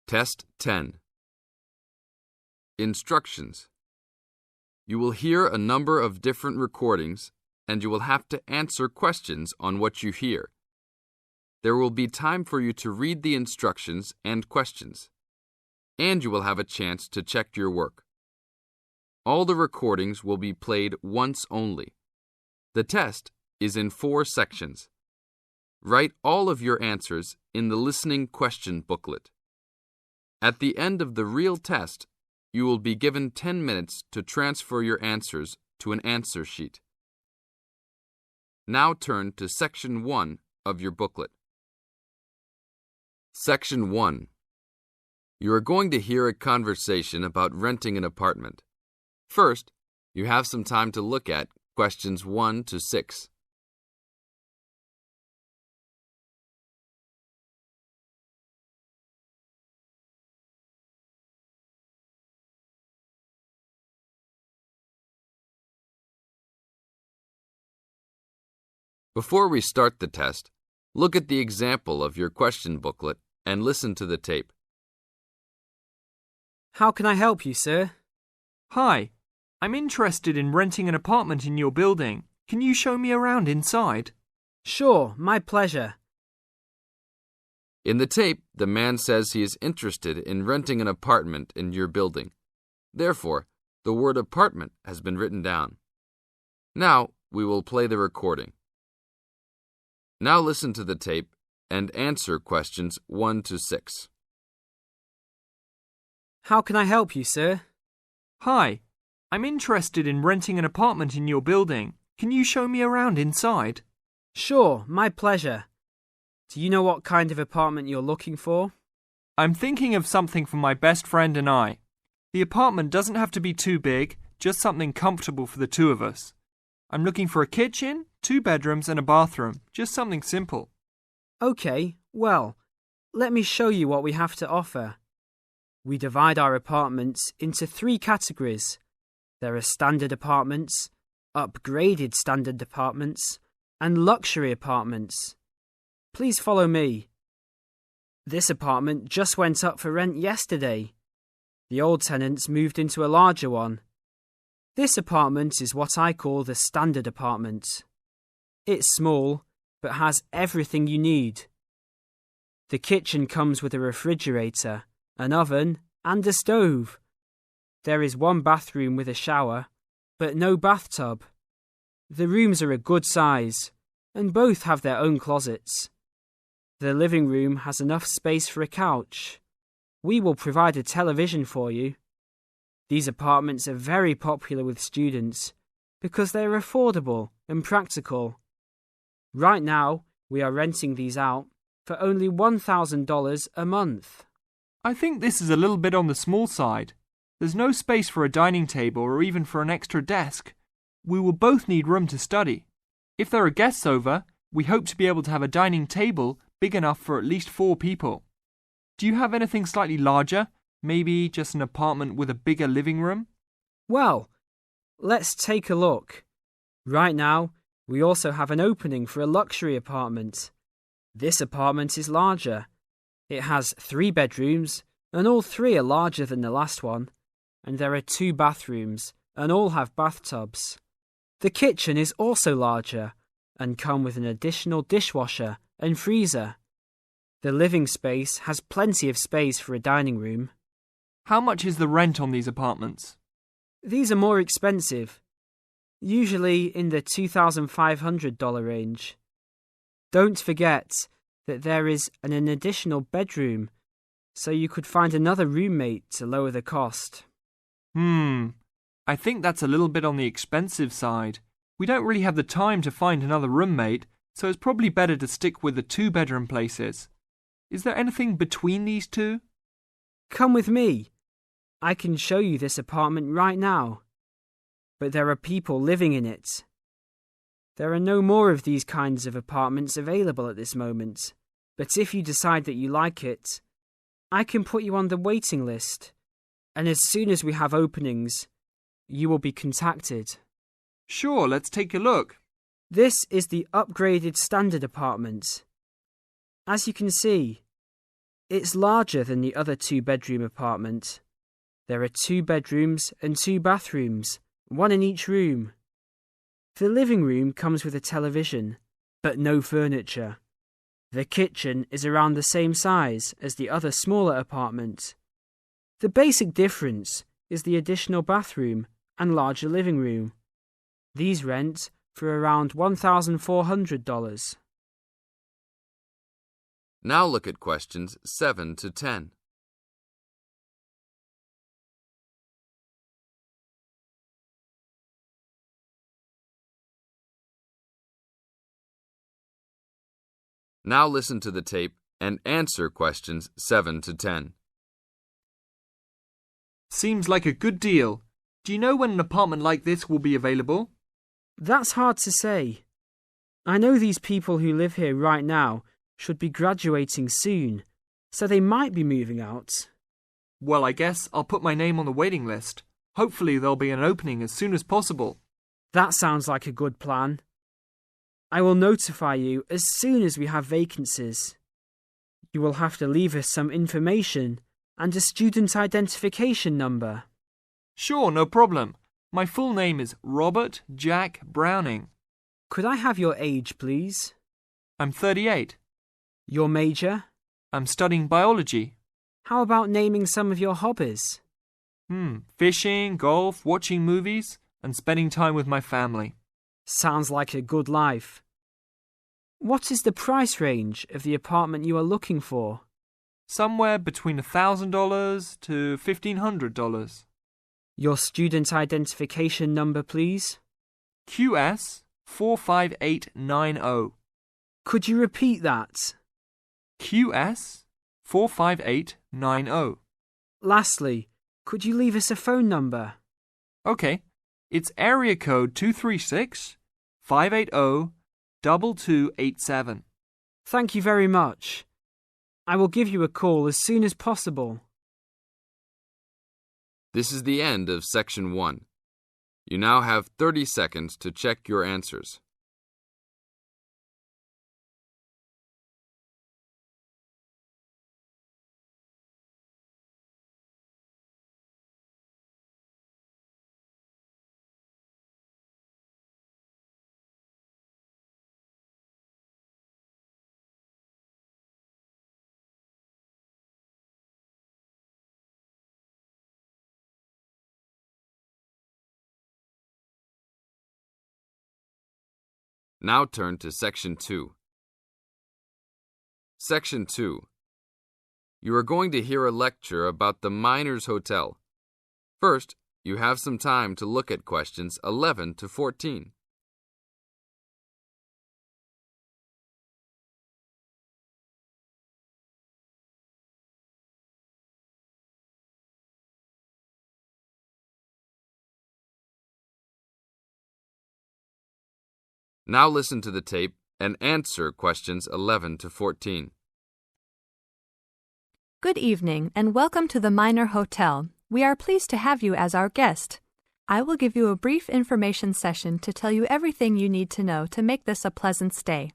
Test 10. Instructions. You will hear a number of different recordings, and you will have to answer questions on what you hear. There will be time for you to read the instructions and questions, and you will have a chance to check your work. All the recordings will be played once only. The test is in 4 sections. Write all of your answers in the listening question booklet. At the end of the real test, you will be given 10 minutes to transfer your answers to an answer sheet. Now turn to Section 1 of your booklet. Section 1. You are going to hear a conversation about renting an apartment. First, you have some time to look at questions 1 to 6. Before we start the test, look at the example of your question booklet and listen to the tape. How can I help you, sir? Hi, I'm interested in renting an apartment in your building. Can you show me around inside? Sure, my pleasure. In the tape, the man says he is interested in renting an apartment in your building. Therefore, the word apartment has been written down. Now, we will play the recording. Now listen to the tape and answer questions 1 to 6. How can I help you, sir? Hi, I'm interested in renting an apartment in your building. Can you show me around inside? Sure, my pleasure. Do you know what kind of apartment you're looking for? I'm thinking of something for my best friend and I. The apartment doesn't have to be too big, just something comfortable for the two of us. I'm looking for a kitchen, 2 bedrooms and a bathroom, just something simple. Okay, well, let me show you what we have to offer. We divide our apartments into 3 categories. There are standard apartments, upgraded standard apartments, and luxury apartments. Please follow me. This apartment just went up for rent yesterday. The old tenants moved into a larger one. This apartment is what I call the standard apartment. It's small, but has everything you need. The kitchen comes with a refrigerator, an oven, and a stove. There is 1 bathroom with a shower, but no bathtub. The rooms are a good size, and both have their own closets. The living room has enough space for a couch. We will provide a television for you. These apartments are very popular with students because they are affordable and practical. Right now, we are renting these out for only $1,000 a month. I think this is a little bit on the small side. There's no space for a dining table or even for an extra desk. We will both need room to study. If there are guests over, we hope to be able to have a dining table big enough for at least 4 people. Do you have anything slightly larger? Maybe just an apartment with a bigger living room? Well, let's take a look. Right now, we also have an opening for a luxury apartment. This apartment is larger. It has 3 bedrooms, and all 3 are larger than the last one. And there are 2 bathrooms, and all have bathtubs. The kitchen is also larger, and come with an additional dishwasher and freezer. The living space has plenty of space for a dining room. How much is the rent on these apartments? These are more expensive, usually in the $2,500 range. Don't forget that there is an additional bedroom, so you could find another roommate to lower the cost. I think that's a little bit on the expensive side. We don't really have the time to find another roommate, so it's probably better to stick with the 2-bedroom places. Is there anything between these 2? Come with me. I can show you this apartment right now. But there are people living in it. There are no more of these kinds of apartments available at this moment. But if you decide that you like it, I can put you on the waiting list. And as soon as we have openings, you will be contacted. Sure, let's take a look. This is the upgraded standard apartment. As you can see, It's larger than the other two-bedroom apartment. There are 2 bedrooms and 2 bathrooms, one in each room. The living room comes with a television, but no furniture. The kitchen is around the same size as the other smaller apartment. The basic difference is the additional bathroom and larger living room. These rent for around $1,400. Now look at questions 7 to 10. Now listen to the tape and answer questions 7 to 10. Seems like a good deal. Do you know when an apartment like this will be available? That's hard to say. I know these people who live here right now should be graduating soon, so they might be moving out. Well, I guess I'll put my name on the waiting list. Hopefully there'll be an opening as soon as possible. That sounds like a good plan. I will notify you as soon as we have vacancies. You will have to leave us some information and a student identification number. Sure, no problem. My full name is Robert Jack Browning. Could I have your age, please? I'm 38. Your major? I'm studying biology. How about naming some of your hobbies? Fishing, golf, watching movies, and spending time with my family. Sounds like a good life. What is the price range of the apartment you are looking for? Somewhere between $1,000 to $1,500. Your student identification number, please? QS 45890. Could you repeat that? QS 45890. Lastly, could you leave us a phone number? Okay, it's area code 236-580-2287. Thank you very much. I will give you a call as soon as possible. This is the end of section 1. You now have 30 seconds to check your answers. Now turn to Section 2. Section 2. You are going to hear a lecture about the Miners Hotel. First, you have some time to look at questions 11 to 14. Now listen to the tape and answer questions 11 to 14. Good evening and welcome to the Miner Hotel. We are pleased to have you as our guest. I will give you a brief information session to tell you everything you need to know to make this a pleasant stay.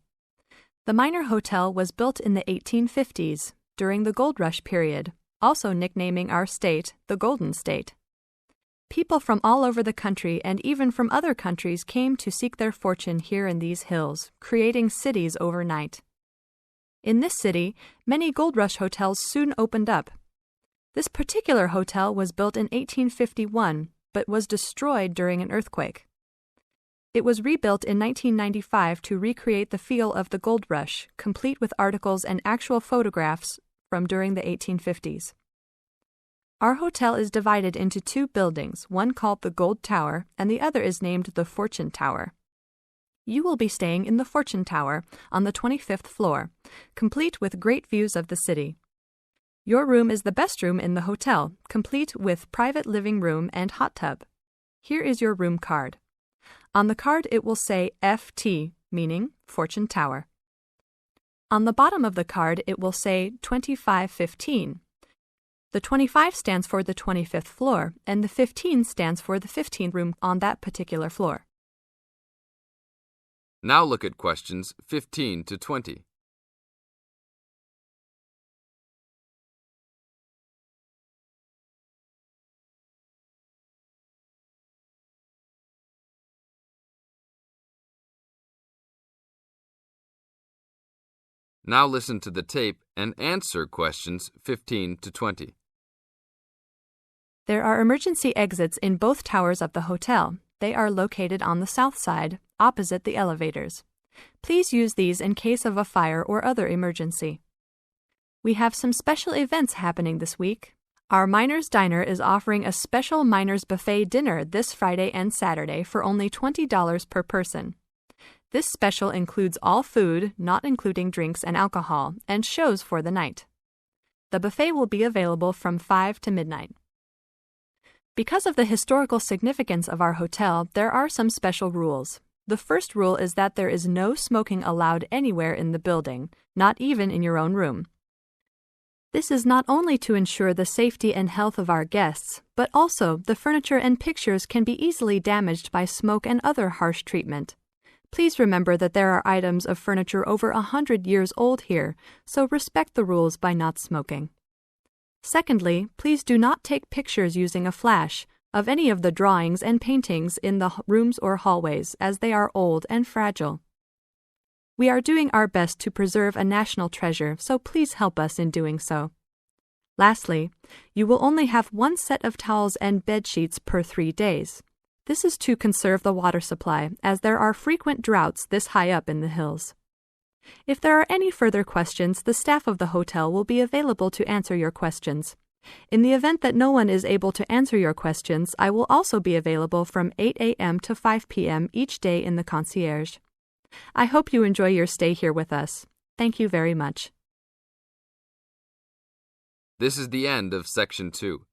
The Miner Hotel was built in the 1850s, during the Gold Rush period, also nicknaming our state the Golden State. People from all over the country and even from other countries came to seek their fortune here in these hills, creating cities overnight. In this city, many Gold Rush hotels soon opened up. This particular hotel was built in 1851, but was destroyed during an earthquake. It was rebuilt in 1995 to recreate the feel of the Gold Rush, complete with articles and actual photographs from during the 1850s. Our hotel is divided into 2 buildings, one called the Gold Tower and the other is named the Fortune Tower. You will be staying in the Fortune Tower on the 25th floor, complete with great views of the city. Your room is the best room in the hotel, complete with private living room and hot tub. Here is your room card. On the card it will say FT, meaning Fortune Tower. On the bottom of the card it will say 2515. The 25 stands for the 25th floor, and the 15 stands for the 15th room on that particular floor. Now look at questions 15 to 20. Now listen to the tape and answer questions 15 to 20. There are emergency exits in both towers of the hotel. They are located on the south side, opposite the elevators. Please use these in case of a fire or other emergency. We have some special events happening this week. Our Miners Diner is offering a special Miners Buffet dinner this Friday and Saturday for only $20 per person. This special includes all food, not including drinks and alcohol, and shows for the night. The buffet will be available from 5 to midnight. Because of the historical significance of our hotel, there are some special rules. The first rule is that there is no smoking allowed anywhere in the building, not even in your own room. This is not only to ensure the safety and health of our guests, but also the furniture and pictures can be easily damaged by smoke and other harsh treatment. Please remember that there are items of furniture over 100 years old here, so respect the rules by not smoking. Secondly, please do not take pictures using a flash of any of the drawings and paintings in the rooms or hallways, as they are old and fragile. We are doing our best to preserve a national treasure, so please help us in doing so. Lastly, you will only have one set of towels and bed sheets per 3 days. This is to conserve the water supply, as there are frequent droughts this high up in the hills. If there are any further questions, the staff of the hotel will be available to answer your questions. In the event that no one is able to answer your questions, I will also be available from 8 a.m. to 5 p.m. each day in the concierge. I hope you enjoy your stay here with us. Thank you very much. This is the end of Section 2.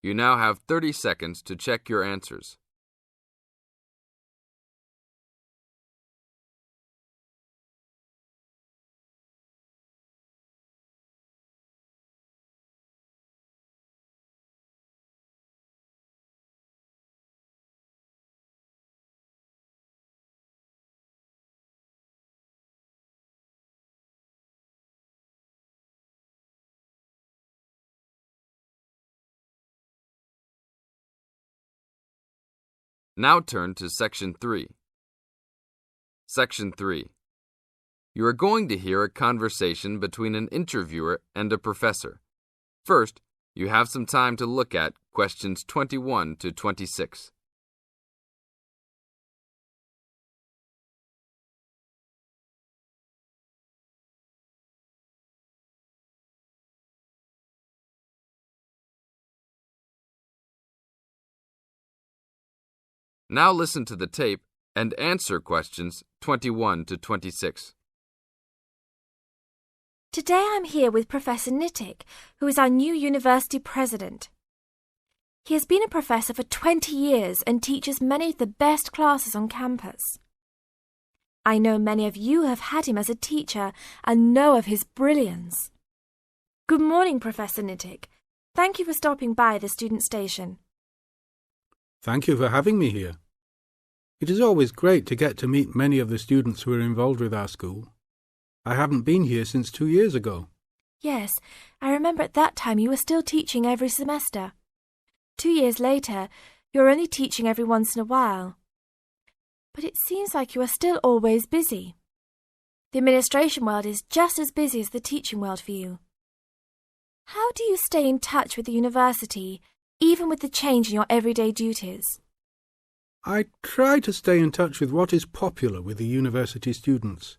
You now have 30 seconds to check your answers. Now turn to Section 3. Section 3. You are going to hear a conversation between an interviewer and a professor. First, you have some time to look at questions 21 to 26. Now listen to the tape and answer questions 21 to 26. Today I'm here with Professor Nittick, who is our new university president. He has been a professor for 20 years and teaches many of the best classes on campus. I know many of you have had him as a teacher and know of his brilliance. Good morning, Professor Nittick. Thank you for stopping by the student station. Thank you for having me here. It is always great to get to meet many of the students who are involved with our school. I haven't been here since 2 years ago. Yes, I remember at that time you were still teaching every semester. 2 years later, you're only teaching every once in a while. But it seems like you are still always busy. The administration world is just as busy as the teaching world for you. How do you stay in touch with the university, even with the change in your everyday duties? I try to stay in touch with what is popular with the university students.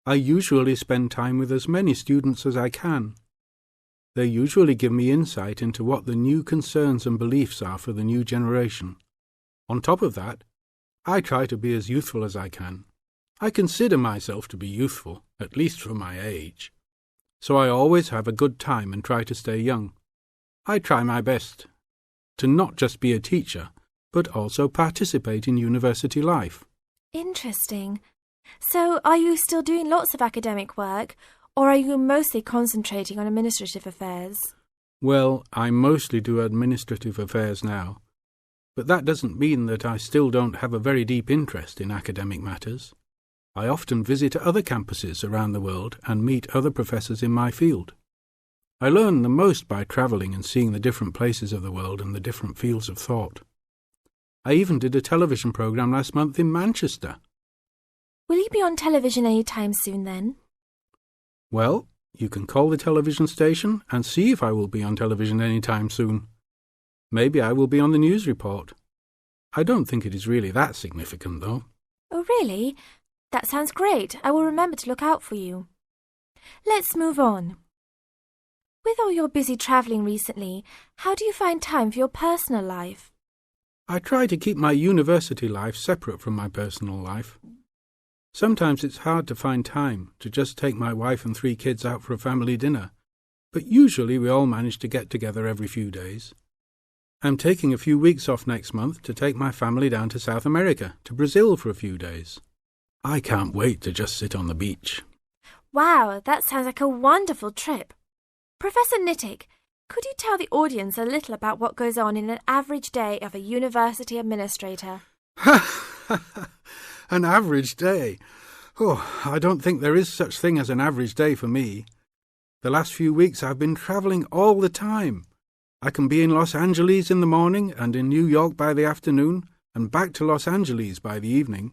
I usually spend time with as many students as I can. They usually give me insight into what the new concerns and beliefs are for the new generation. On top of that, I try to be as youthful as I can. I consider myself to be youthful, at least for my age. So I always have a good time and try to stay young. I try my best to not just be a teacher, but also participate in university life. Interesting. So, are you still doing lots of academic work, or are you mostly concentrating on administrative affairs? Well, I mostly do administrative affairs now, but that doesn't mean that I still don't have a very deep interest in academic matters. I often visit other campuses around the world and meet other professors in my field. I learn the most by travelling and seeing the different places of the world and the different fields of thought. I even did a television programme last month in Manchester. Will you be on television any time soon then? Well, you can call the television station and see if I will be on television any time soon. Maybe I will be on the news report. I don't think it is really that significant, though. Oh, really? That sounds great. I will remember to look out for you. Let's move on. With all your busy travelling recently, how do you find time for your personal life? I try to keep my university life separate from my personal life. Sometimes it's hard to find time to just take my wife and 3 kids out for a family dinner, but usually we all manage to get together every few days. I'm taking a few weeks off next month to take my family down to South America, to Brazil for a few days. I can't wait to just sit on the beach. Wow, that sounds like a wonderful trip. Professor Nittick, could you tell the audience a little about what goes on in an average day of a university administrator? An average day? Oh, I don't think there is such thing as an average day for me. The last few weeks I've been travelling all the time. I can be in Los Angeles in the morning and in New York by the afternoon and back to Los Angeles by the evening.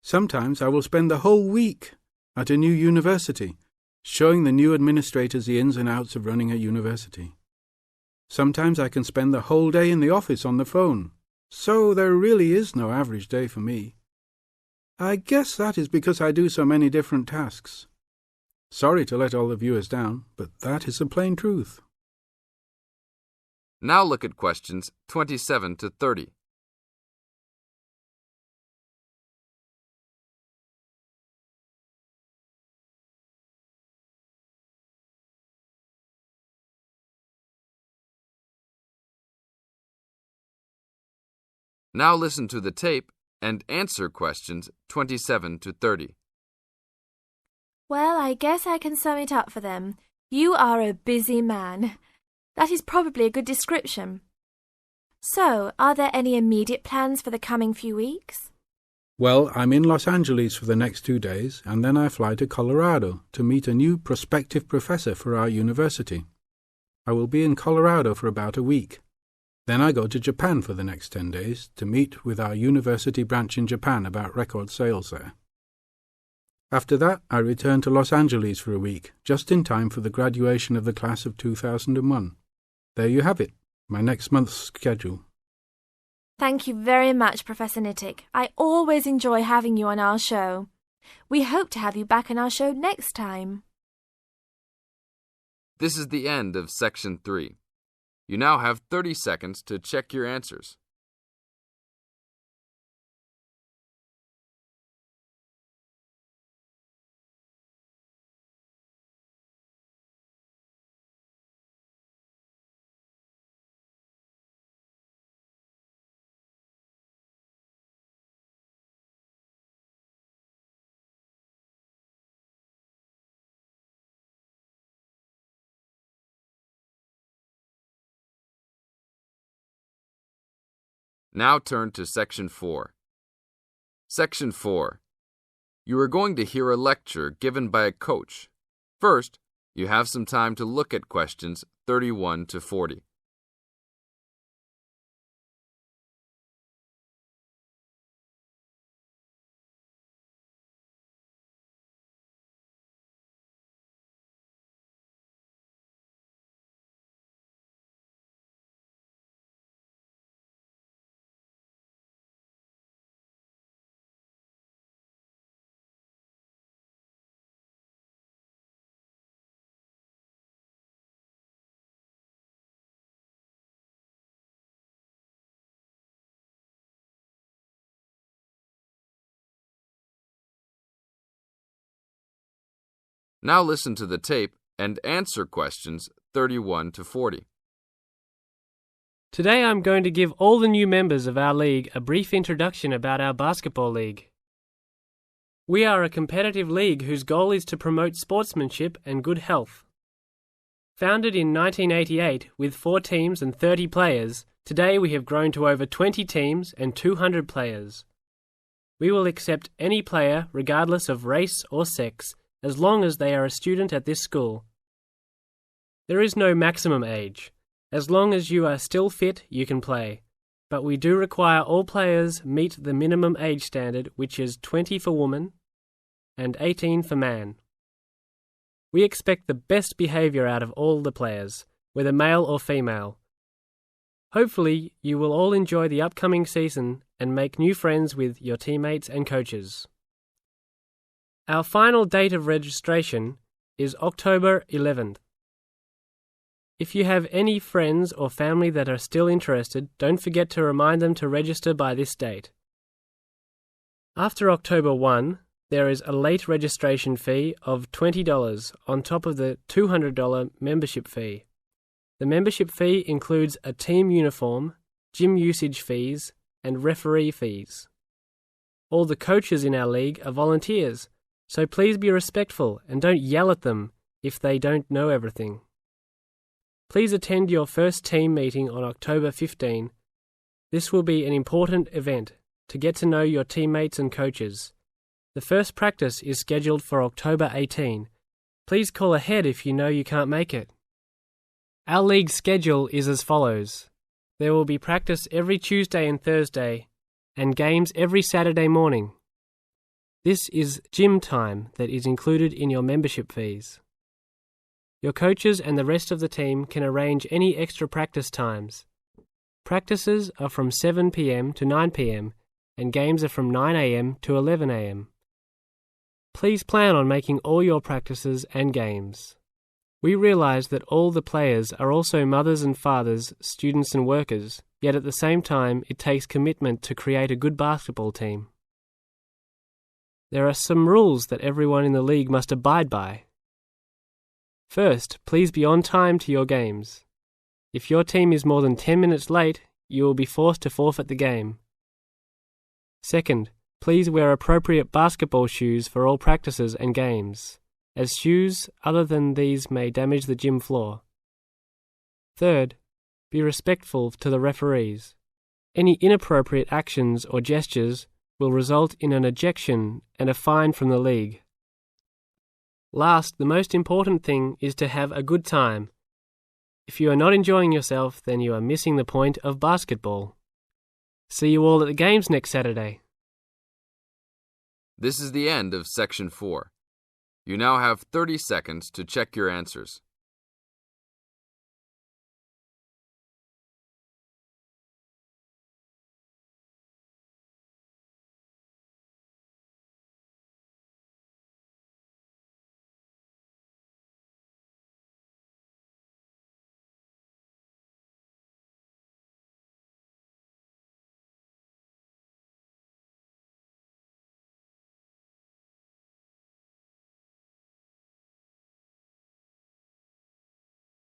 Sometimes I will spend the whole week at a new university, showing the new administrators the ins and outs of running a university. Sometimes I can spend the whole day in the office on the phone, so there really is no average day for me. I guess that is because I do so many different tasks. Sorry to let all the viewers down, but that is the plain truth. Now look at questions 27 to 30. Now listen to the tape and answer questions 27 to 30. Well, I guess I can sum it up for them. You are a busy man. That is probably a good description. So, are there any immediate plans for the coming few weeks? Well, I'm in Los Angeles for the next 2 days, and then I fly to Colorado to meet a new prospective professor for our university. I will be in Colorado for about a week. Then I go to Japan for the next 10 days to meet with our university branch in Japan about record sales there. After that, I return to Los Angeles for a week, just in time for the graduation of the class of 2001. There you have it, my next month's schedule. Thank you very much, Professor Nittick. I always enjoy having you on our show. We hope to have you back on our show next time. This is the end of Section 3. You now have 30 seconds to check your answers. Now turn to Section 4. Section 4. You are going to hear a lecture given by a coach. First, you have some time to look at questions 31 to 40. Now listen to the tape and answer questions 31 to 40. Today I'm going to give all the new members of our league a brief introduction about our basketball league. We are a competitive league whose goal is to promote sportsmanship and good health. Founded in 1988 with 4 teams and 30 players, today we have grown to over 20 teams and 200 players. We will accept any player regardless of race or sex, as long as they are a student at this school. There is no maximum age. As long as you are still fit, you can play. But we do require all players meet the minimum age standard, which is 20 for woman and 18 for man. We expect the best behaviour out of all the players, whether male or female. Hopefully, you will all enjoy the upcoming season and make new friends with your teammates and coaches. Our final date of registration is October 11th. If you have any friends or family that are still interested, don't forget to remind them to register by this date. After October 1, there is a late registration fee of $20 on top of the $200 membership fee. The membership fee includes a team uniform, gym usage fees, and referee fees. All the coaches in our league are volunteers, so please be respectful and don't yell at them if they don't know everything. Please attend your first team meeting on October 15. This will be an important event to get to know your teammates and coaches. The first practice is scheduled for October 18. Please call ahead if you know you can't make it. Our league schedule is as follows. There will be practice every Tuesday and Thursday, and games every Saturday morning. This is gym time that is included in your membership fees. Your coaches and the rest of the team can arrange any extra practice times. Practices are from 7 p.m. to 9 p.m. and games are from 9 a.m. to 11 a.m. Please plan on making all your practices and games. We realize that all the players are also mothers and fathers, students and workers, yet at the same time it takes commitment to create a good basketball team. There are some rules that everyone in the league must abide by. First, please be on time to your games. If your team is more than 10 minutes late, you will be forced to forfeit the game. Second, please wear appropriate basketball shoes for all practices and games, as shoes other than these may damage the gym floor. Third, be respectful to the referees. Any inappropriate actions or gestures will result in an ejection and a fine from the league. Last, the most important thing is to have a good time. If you are not enjoying yourself, then you are missing the point of basketball. See you all at the games next Saturday. This is the end of Section 4. You now have 30 seconds to check your answers.